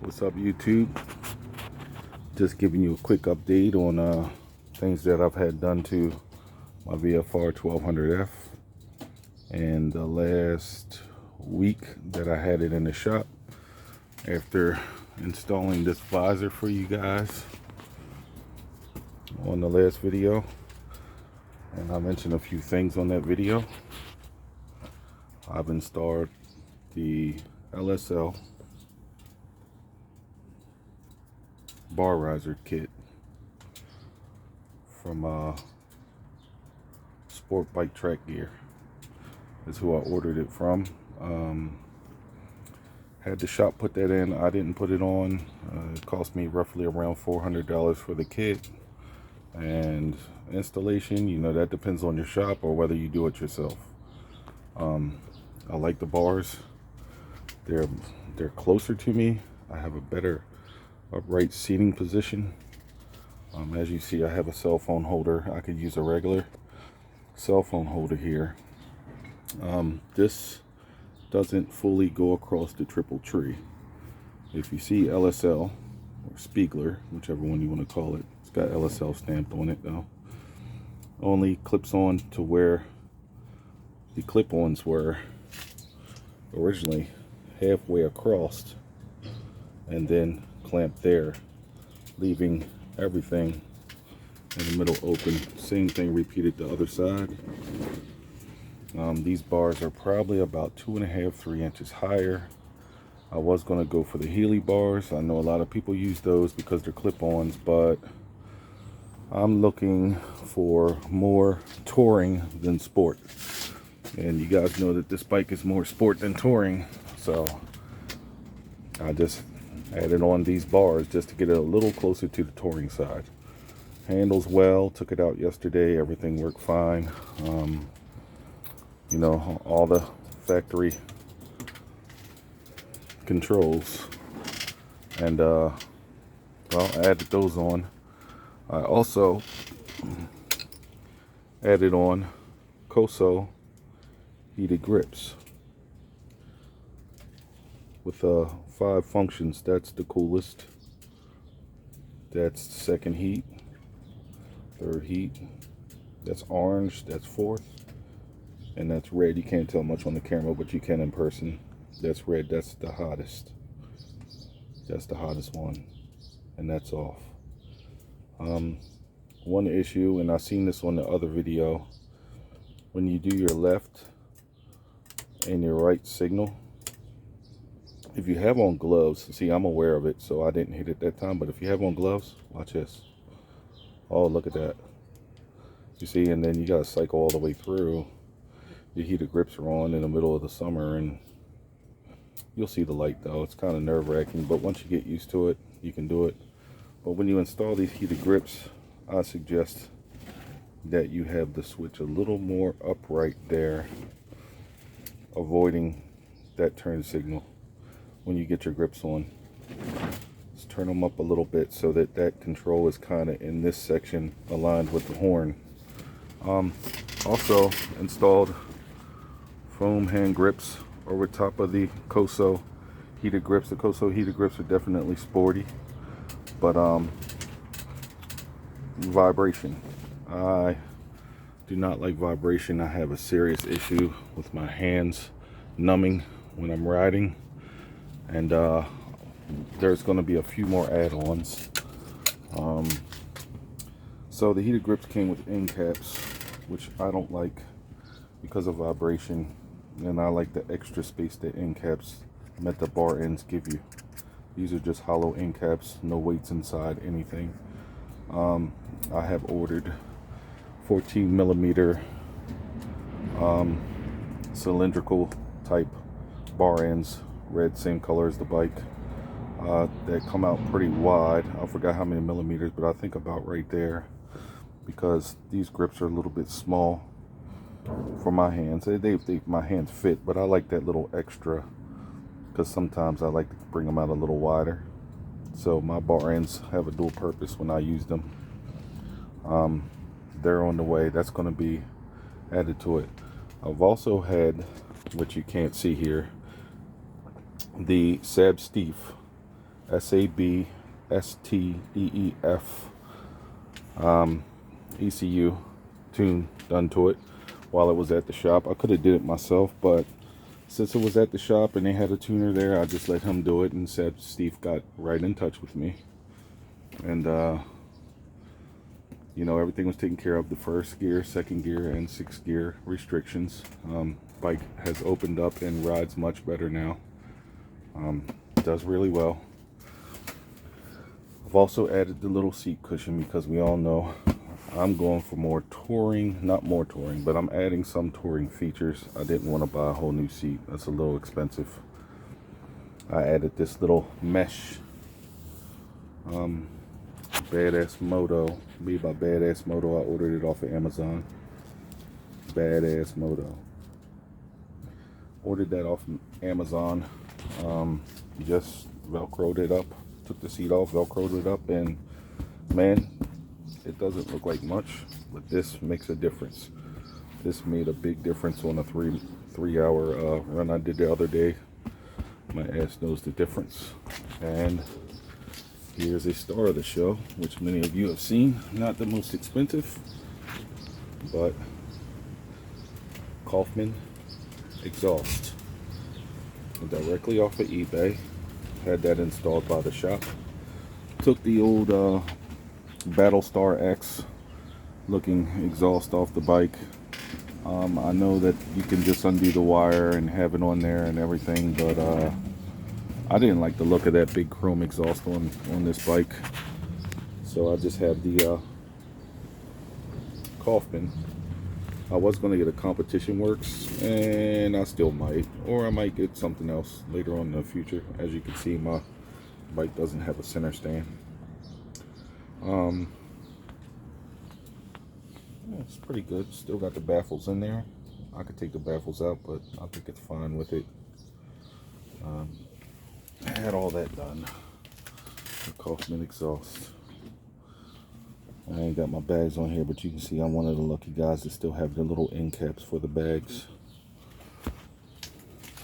What's up, YouTube? Just giving you a quick update on things that I've had done to my VFR 1200F and the last week that I had it in the shop after installing this visor for you guys on the last video. And I mentioned a few things on that video. I've installed the LSL Bar Riser Kit from Sport Bike Track Gear. Is who I ordered it from. Had the shop put that in. I didn't put it on. It cost me roughly around $400 for the kit. And installation, you know, that depends on your shop or whether you do it yourself. I like the bars. They're closer to me. I have a better upright seating position. As you see, I have a cell phone holder. I could use a regular cell phone holder here. This doesn't fully go across the triple tree. If you see LSL or Spiegler, whichever one you want to call it, it's got LSL stamped on it though. Only clips on to where the clip-ons were originally, halfway across, and then clamped there, leaving everything in the middle open. Same thing repeated the other side. These bars are probably about 2.5–3 inches higher. I was going to go for the Healy bars. I know a lot of people use those because they're clip-ons, but I'm looking for more touring than sport. And you guys know that this bike is more sport than touring, so I just added on these bars just to get it a little closer to the touring side. Handles well, took it out yesterday, everything worked fine. You know, all the factory controls, and well, I added those on. I also added on KOSO heated grips with 5 functions. That's the coolest, that's second heat, third heat, that's orange, that's fourth, and that's red. You can't tell much on the camera, but you can in person. That's red, that's the hottest. That's the hottest one, and that's off. One issue, and I seen this on the other video, when you do your left and your right signal, if you have on gloves, see, I'm aware of it, so I didn't hit it that time, but if you have on gloves, watch this. Oh, look at that. You see, and then you gotta cycle all the way through. Your heated grips are on in the middle of the summer, and you'll see the light though. It's kind of nerve-wracking, but once you get used to it, you can do it. But when you install these heated grips, I suggest that you have the switch a little more upright there, avoiding that turn signal when you get your grips on. Just turn them up a little bit so that that control is kind of in this section aligned with the horn. Also installed foam hand grips over top of the KOSO heated grips. The KOSO heated grips are definitely sporty, but vibration. I do not like vibration. I have a serious issue with my hands numbing when I'm riding, and there's going to be a few more add-ons. So the heated grips came with end caps, which I don't like because of vibration, and I like the extra space that end caps at the bar ends give you. These are just hollow end caps, no weights inside, anything. I have ordered 14mm cylindrical type bar ends, red, same color as the bike, that come out pretty wide. I forgot how many millimeters, but I think about right there, because these grips are a little bit small for my hands. My hands fit, but I like that little extra because sometimes I like to bring them out a little wider. So my bar ends have a dual purpose when I use them. They're on the way. That's going to be added to it. I've also had, which you can't see here, the Sabsteef SABSTEEF ECU tune done to it while it was at the shop. I could have did it myself, but since it was at the shop and they had a tuner there, I just let him do it, and Sabsteef got right in touch with me. And you know, everything was taken care of. The first gear, second gear, and sixth gear restrictions. Bike has opened up and rides much better now. Does really well. I've also added the little seat cushion because we all know I'm going for more touring, not more touring, but I'm adding some touring features. I didn't want to buy a whole new seat. That's a little expensive. I added this little mesh Badass Moto, made by Badass Moto. I ordered it off of Amazon. Badass Moto. Ordered that off of Amazon. Just velcroed it up, took the seat off, velcroed it up, and man, it doesn't look like much, but this makes a difference. This made a big difference on a three-hour run I did the other day. My ass knows the difference. And here's a star of the show, which many of you have seen. Not the most expensive, but Kaufman exhaust. Directly off of eBay. Had that installed by the shop. Took the old Battlestar X looking exhaust off the bike. I know that you can just undo the wire and have it on there and everything, but I didn't like the look of that big chrome exhaust on this bike, so I just have the Kaufman. I was going to get a Competition Works, and I still might, or I might get something else later on in the future. As you can see, my bike doesn't have a center stand. Yeah, it's pretty good. Still got the baffles in there. I could take the baffles out, but I think it's fine with it. I had all that done. The Kaufman exhaust. I ain't got my bags on here, but you can see I'm one of the lucky guys that still have the little end caps for the bags.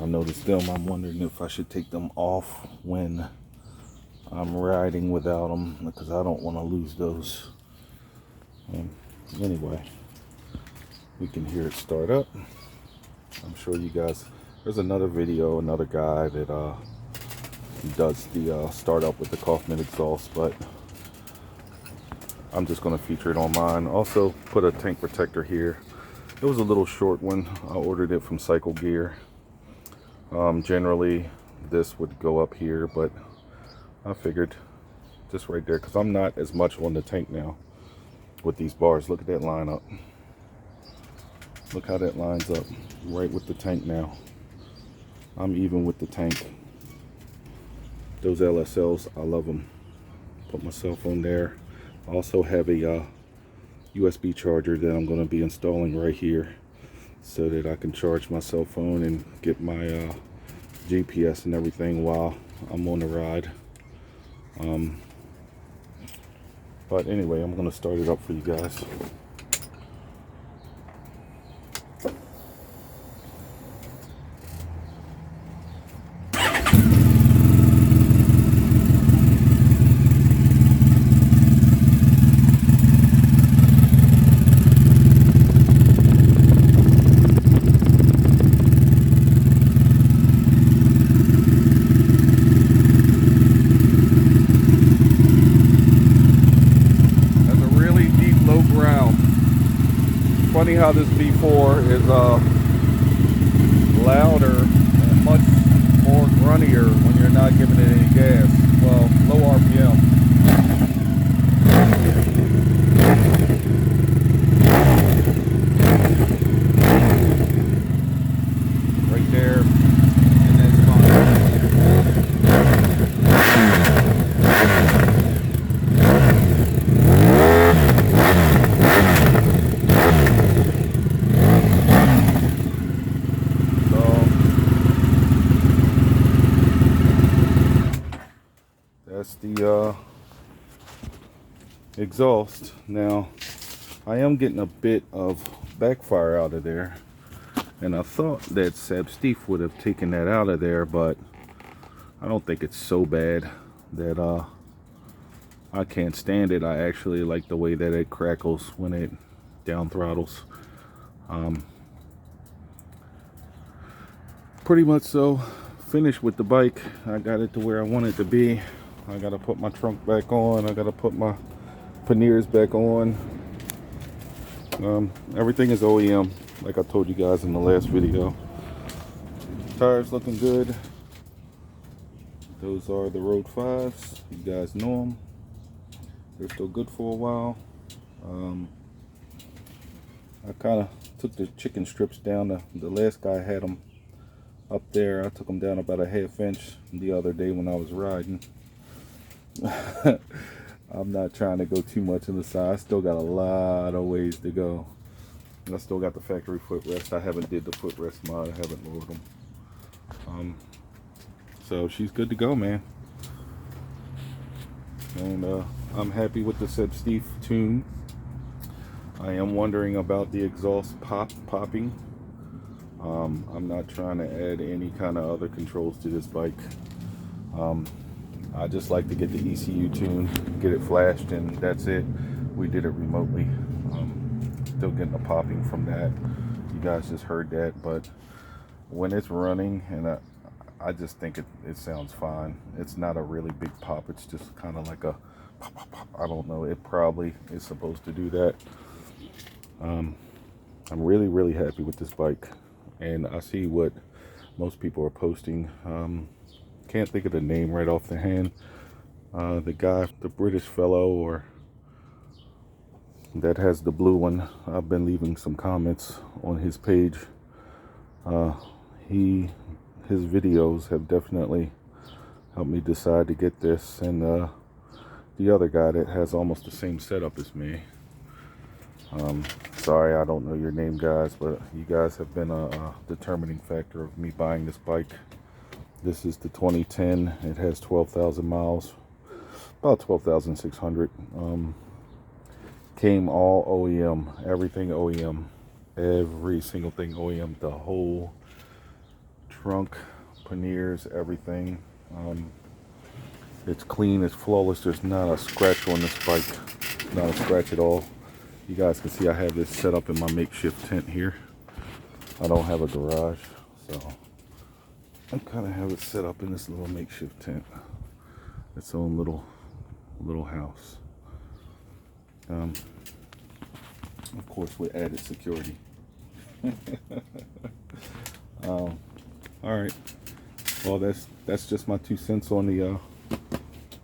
I noticed them. I'm wondering if I should take them off when I'm riding without them, because I don't want to lose those. Anyway, we can hear it start up. I'm sure you guys, there's another video, another guy that does the start up with the Kaufman exhaust, but I'm just going to feature it on mine. Also put a tank protector here. It was a little short one. I ordered it from Cycle Gear. Generally this would go up here, but I figured just right there, because I'm not as much on the tank now with these bars. Look at that line up. Look how that lines up right with the tank now. I'm even with the tank. Those LSLs, I love them. Put my cell phone there. I also have a USB charger that I'm going to be installing right here so that I can charge my cell phone and get my GPS and everything while I'm on the ride. But anyway, I'm going to start it up for you guys. Funny how this V4 is louder and much more gruntier when you're not giving it any gas. Well, low RPM. Right there, and that's fine. That's the exhaust. Now, I am getting a bit of backfire out of there, and I thought that Sabsteef would have taken that out of there, but I don't think it's so bad. that I can't stand it. I actually like the way that it crackles when it down throttles. Pretty much so finished with the bike. I got it to where I want it to be. I gotta put my trunk back on. I gotta put my panniers back on. Everything is OEM, like I told you guys in the last video. Tires looking good. Those are the Road 5s. You guys know them. They're still good for a while. I kind of took the chicken strips down. The last guy had them up there. I took them down about a ½ inch the other day when I was riding. I'm not trying to go too much in the side. I still got a lot of ways to go. I still got the factory footrest. I haven't did the footrest mod. I haven't lowered them. So she's good to go, man. And I'm happy with the Sabsteef tune. I am wondering about the exhaust popping. I'm not trying to add any kind of other controls to this bike. I just like to get the ECU tuned, get it flashed, and that's it. We did it remotely. Still getting a popping from that. You guys just heard that, but when it's running, and I just think it sounds fine. It's not a really big pop. It's just kind of like a pop, pop, pop. I don't know. It probably is supposed to do that. I'm really happy with this bike, and I see what most people are posting. Can't think of the name right off the hand. The guy, the British fellow, or that has the blue one. I've been leaving some comments on his page. His videos have definitely helped me decide to get this, and the other guy that has almost the same setup as me. Sorry, I don't know your name, guys, but you guys have been a determining factor of me buying this bike. This is the 2010. It has 12,000 miles, about 12,600. Came all OEM, everything OEM, every single thing OEM, the whole trunk, panniers, everything. It's clean, it's flawless. There's not a scratch on this bike, not a scratch at all. You guys can see I have this set up in my makeshift tent here. I don't have a garage, so I kind of have it set up in this little makeshift tent. Its own little house. Of course, with added security. All right. Well, that's just my 2 cents on the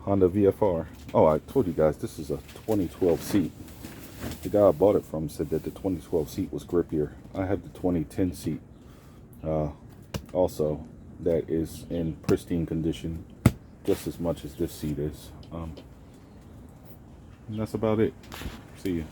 Honda VFR. Oh, I told you guys this is a 2012 seat. The guy I bought it from said that the 2012 seat was grippier. I have the 2010 seat. Also, that is in pristine condition, just as much as this seat is. And that's about it. See you.